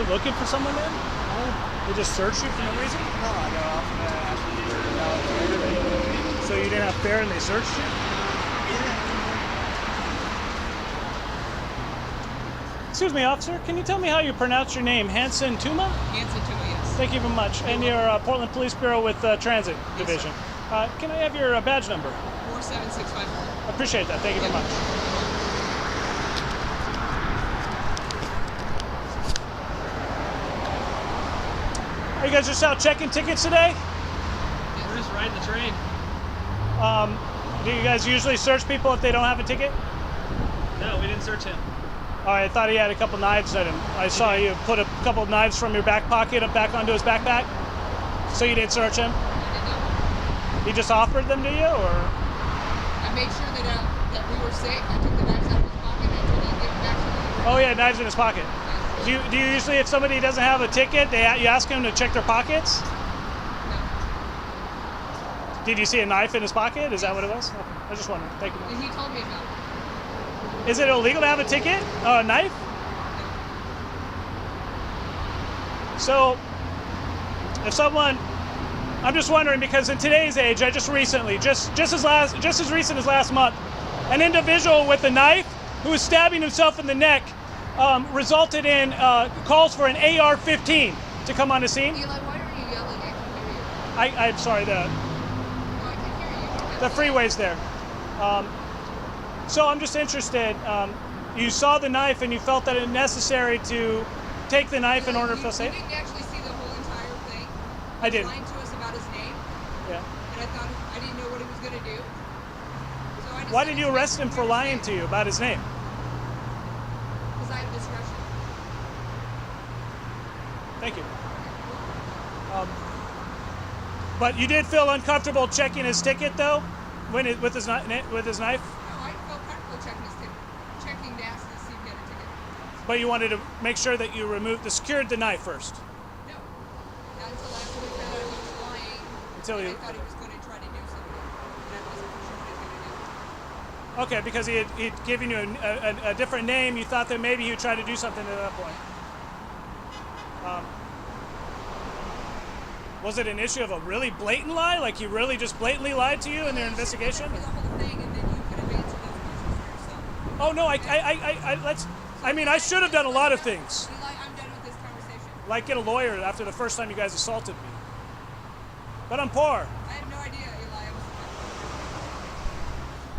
really looking for someone then? They just searched you for no reason? No, I got off after you were So you didn't have fare and they searched you? Excuse me, officer, can you tell me how you pronounce your name? Hanson Tuma? Hanson Tuma, yes. Thank you very much. And you're Portland Police Bureau with Transit Division. Can I have your badge number? 47651. I appreciate that. Thank you very much. Are you guys just out checking tickets today? We're just riding the train. Do you guys usually search people if they don't have a ticket? No, we didn't search him. All right, I thought he had a couple knives in him. I saw you put a couple knives from your back pocket up back onto his backpack. So you didn't search him? I did not. He just offered them to you, or? I made sure that we were safe. I took the knives out of his pocket and I told him to give them back to me. Oh yeah, knives in his pocket. Do you usually, if somebody doesn't have a ticket, you ask them to check their pockets? No. Did you see a knife in his pocket? Is that what it was? Okay. I was just wondering. Thank you. And he told me about it. Is it illegal to have a ticket? A knife? So, if someone, I'm just wondering because in today's age, I just recently, just as recent as last month, an individual with a knife who was stabbing himself in the neck resulted in calls for an AR-15 to come on the scene. Eli, why are you yelling? I can hear you. I'm sorry, No, I can hear you. the freeway's there. So I'm just interested. You saw the knife and you felt that it necessary to take the knife in order to feel safe? You didn't actually see the whole entire thing. I didn't. He was lying to us about his name. Yeah. And I thought I didn't know what he was going to do. So I Why did you decided arrest him for lying to you about his name? Because I have discretion. Thank you. But you did feel uncomfortable checking his ticket though, with his knife? No, I felt comfortable checking his ticket. Checking to ask to see if he had a ticket. But you wanted to make sure that you secured the knife first. No. Not until after we found out he was lying. Until and you. I thought he was going to try to do something. And I wasn't sure what he was going to do. Okay, because he'd given you a different name, you thought that maybe he would try to do something at that point. Was it an issue of a really blatant lie? Like he really just blatantly lied to you in their investigation? The whole thing, and then you could have answered those questions for yourself. Oh no, I should have done a lot of things. Eli, I'm done with this conversation. Like get a lawyer after the first time you guys assaulted me. But I'm poor. I have no idea, Eli. I was.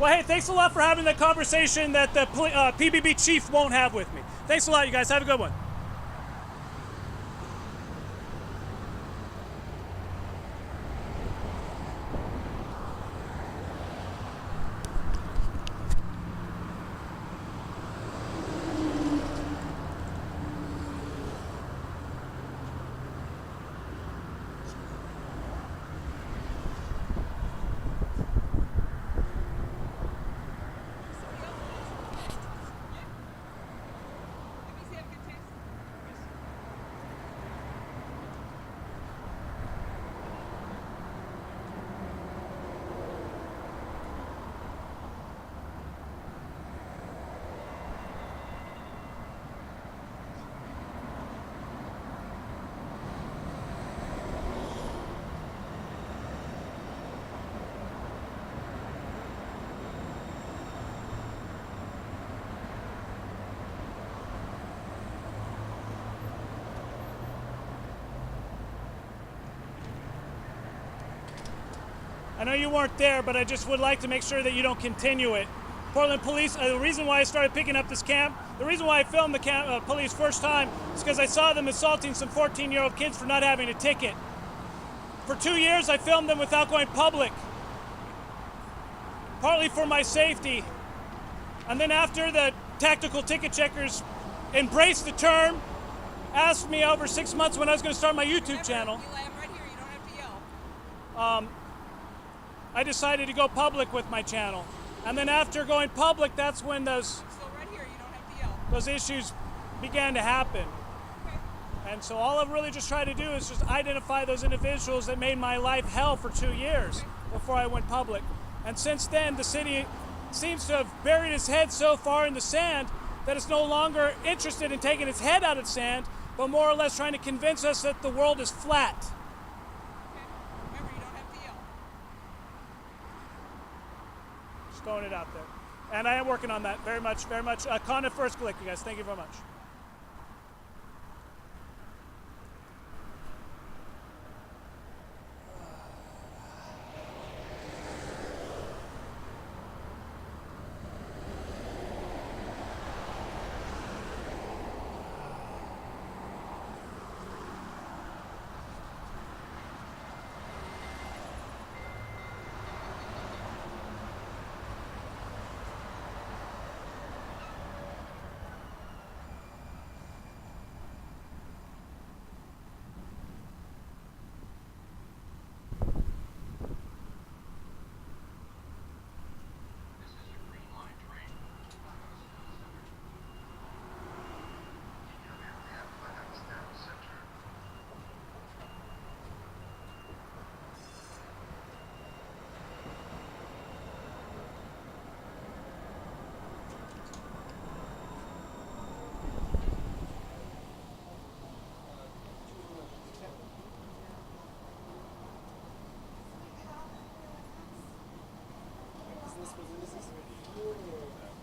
Well, hey, thanks a lot for having the conversation that the PBB chief won't have with me. Thanks a lot, you guys. Have a good one. I know you weren't there, but I just would like to make sure that you don't continue it. Portland Police, the reason why I started picking up this camp, the reason why I filmed the police first time is because I saw them assaulting some 14-year-old kids for not having a ticket. For 2 years, I filmed them without going public, partly for my safety. And then after the tactical ticket checkers embraced the term, asked me over 6 months when I was going to start my YouTube channel. Eli, I'm right here. You don't have to yell. I decided to go public with my channel. And then after going public, that's when I'm still right here. You don't have to yell. those issues began to happen. Okay. And so all I've really just tried to do is just identify those individuals that made my life hell for 2 years before I went public. And since then, the city seems to have buried its head so far in the sand that it's no longer interested in taking its head out of the sand but more or less trying to convince us that the world is flat. Okay. Remember, you don't have to yell. Just throwing it out there. And I am working on that very much, very much. Con at first click, you guys. Thank you very much.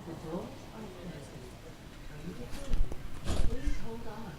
The doors are closing. Please hold on.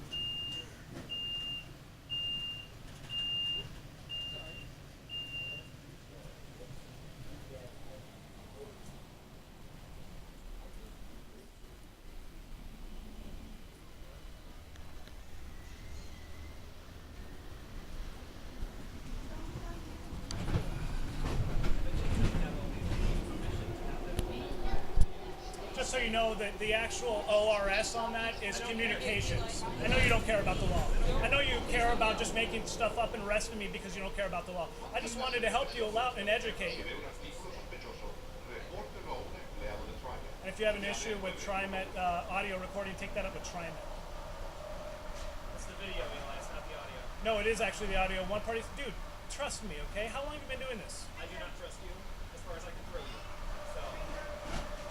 Just so you know that the actual ORS on that is communications. I know you don't care about the law. I know you care about just making stuff up and arresting me because you don't care about the law. I just wanted to help you out and educate you. And if you have an issue with Trimet audio recording, take that up with Trimet. It's the video we like, not the audio. No, it is actually the audio. One party, dude, trust me, okay? How long have you been doing this? I do not trust you as far as I can throw you. So,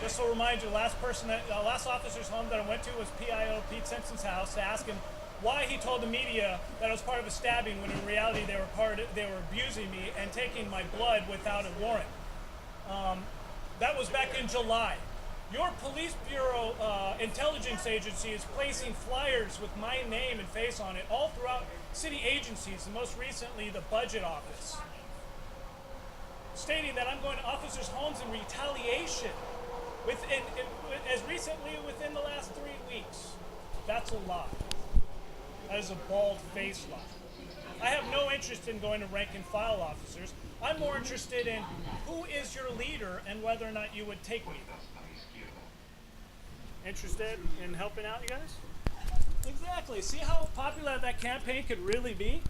Just to remind you, last officer's home that I went to was PIO Pete Simpson's house to ask him why he told the media that it was part of a stabbing when in reality they were abusing me and taking my blood without a warrant. That was back in July. Your police bureau intelligence agency is placing flyers with my name and face on it all throughout city agencies, and most recently the budget office, stating that I'm going to officers' homes in retaliation as recently within the last 3 weeks. That's a lie. That is a bald-faced lie. I have no interest in going to rank and file officers. I'm more interested in who is your leader and whether or not you would take me. Interested in helping out, you guys? Exactly. See how popular that campaign could really be?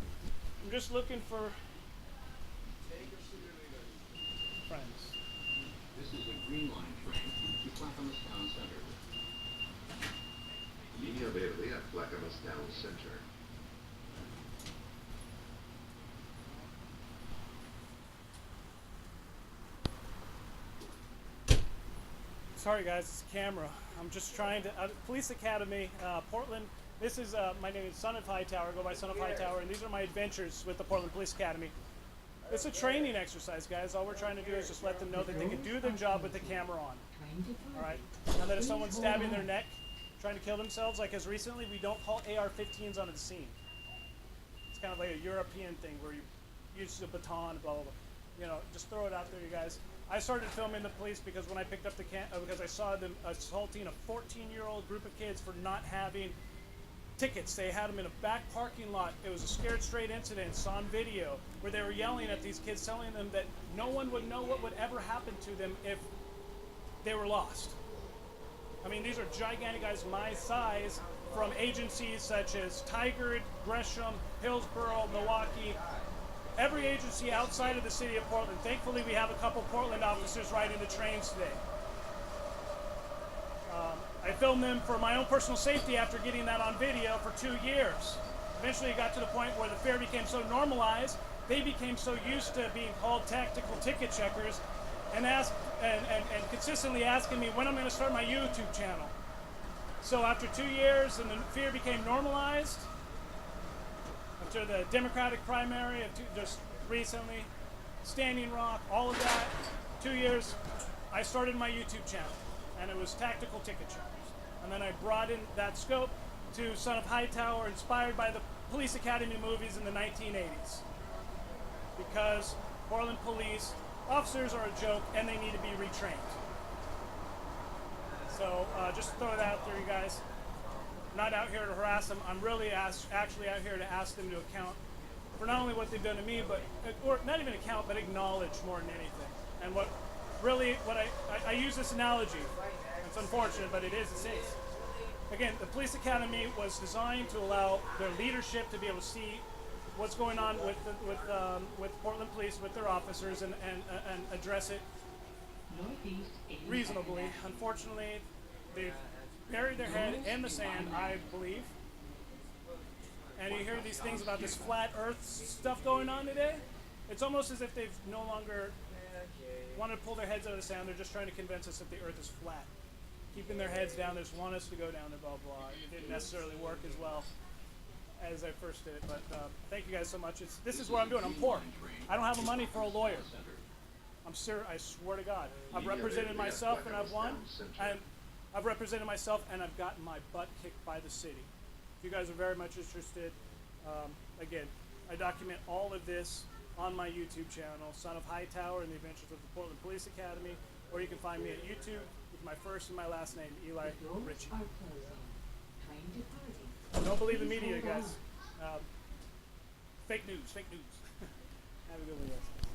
I'm just looking for friends. This is a Green Line train to Clackamas Town Center. Linea Verde at Clackamas Town Center. Sorry guys, it's a camera. I'm just trying to, Police Academy, Portland. This is, my name is Son of Hightower, I go by Son of Hightower, and these are my adventures with the Portland Police Academy. It's a training exercise, guys. All we're trying to do is just let them know that they can do their job with the camera on. Alright? And that if someone's stabbing their neck, trying to kill themselves, like as recently, we don't call AR-15s onto the scene. It's kind of like a European thing where you use a baton, blah, blah, blah. You know, just throw it out there, you guys. I started filming the police because when I picked up the because I saw them assaulting a 14-year-old group of kids for not having tickets. They had them in a back parking lot. It was a scared straight incident. It's on video where they were yelling at these kids, telling them that no one would know what would ever happen to them if they were lost. I mean, these are gigantic guys my size from agencies such as Tigard, Gresham, Hillsborough, Milwaukee, every agency outside of the city of Portland. Thankfully, we have a couple Portland officers riding the trains today. I filmed them for my own personal safety after getting that on video for 2 years. Eventually, it got to the point where the fare became so normalized, they became so used to being called tactical ticket checkers and consistently asking me when I'm going to start my YouTube channel. So after 2 years and the fear became normalized, after the Democratic primary of just recently, Standing Rock, all of that, 2 years, I started my YouTube channel, and it was Tactical Ticket Shoppers. And then I broadened that scope to Son of Hightower, inspired by the Police Academy movies in the 1980s. Because Portland police officers are a joke and they need to be retrained. So just throw that out there, you guys. I'm not out here to harass them. I'm really actually out here to ask them to account for not only what they've done to me, but, or not even account, but acknowledge more than anything. And what I use this analogy. It's unfortunate, but it is, it is. Again, the police academy was designed to allow their leadership to be able to see what's going on with Portland police, with their officers, and address it reasonably. Unfortunately, they've buried their head in the sand, I believe. And you hear these things about this flat earth stuff going on today. It's almost as if they've no longer want to pull their heads out of the sand. They're just trying to convince us that the earth is flat. Keeping their heads down, they just want us to go down there, blah, blah. It didn't necessarily work as well as I first did it, but thank you guys so much. This is what I'm doing. I'm poor. I don't have the money for a lawyer. I'm sure, I swear to God. I've represented myself and I've won, and I've represented myself and I've gotten my butt kicked by the city. If you guys are very much interested, again, I document all of this on my YouTube channel, Son of Hightower and the Adventures of the Portland Police Academy, or you can find me at YouTube with my first and my last name, Eli Ritchie. Don't believe the media, guys. Fake news, fake news. Have a good one, guys.